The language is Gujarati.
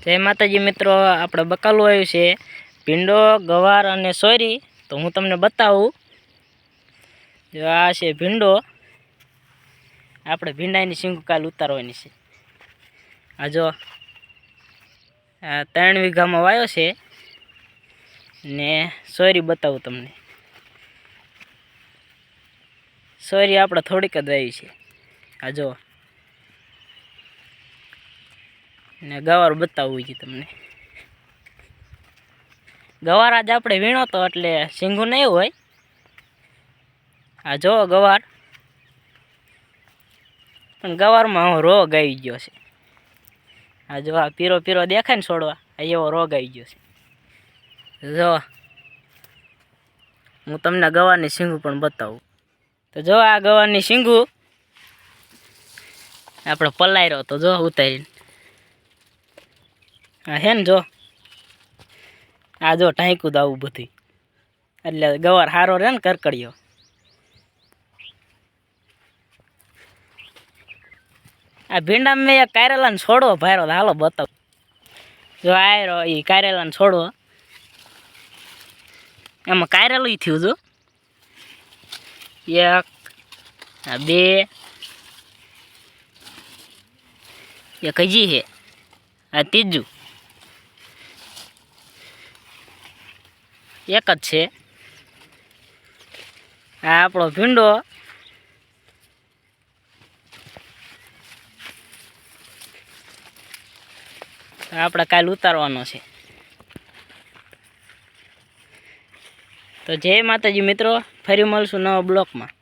જય માતાજી મિત્રો, આપણે બકાલું આવ્યું છે ભીંડો, ગવાર અને સોયરી. તો હું તમને બતાવું. જો આ છે ભીંડો. આપણે ભીંડાની સિંગ કાલ ઉતારવાની છે. આ જો આ 3 વીઘામાં વાયો છે ને સોયરી બતાવું તમને. સોયરી આપણે થોડીક જ વાવી છે. આ જો ને ગવાર બતાવવું છે તમને. ગવાર આજ આપણે વીણો તો એટલે સિંગું નહીં હોય. આ જો ગવાર, પણ ગવારમાં રોગ આવી ગયો છે. આ જો આ પીરો પીરો દેખાય ને છોડવા, આ એવો રોગ આવી ગયો છે. જો હું તમને ગવારની સિંગું પણ બતાવું. તો જો આ ગવારની સિંગું આપણે પલાયરો તો જો ઉતારીને. હા હે ને જો આ જો ટાંકું આવું બધું, એટલે ગવાર સારો રહે ને કરકડિયો. આ ભીંડામાં મેં એક કારેલાને છોડવો ભાયરો, હાલો બતાવ. જો આયરો એ કારેલાને છોડવો, એમાં કારેલું થયું. જો 1 2 એક હજી છે, આ ત્રીજું એક જ છે. આ આપણો ભીંડો. આપણે કાલ ઉતારવાનો છે. તો જય માતાજી મિત્રો, ફરી મળશું નવા બ્લોકમાં.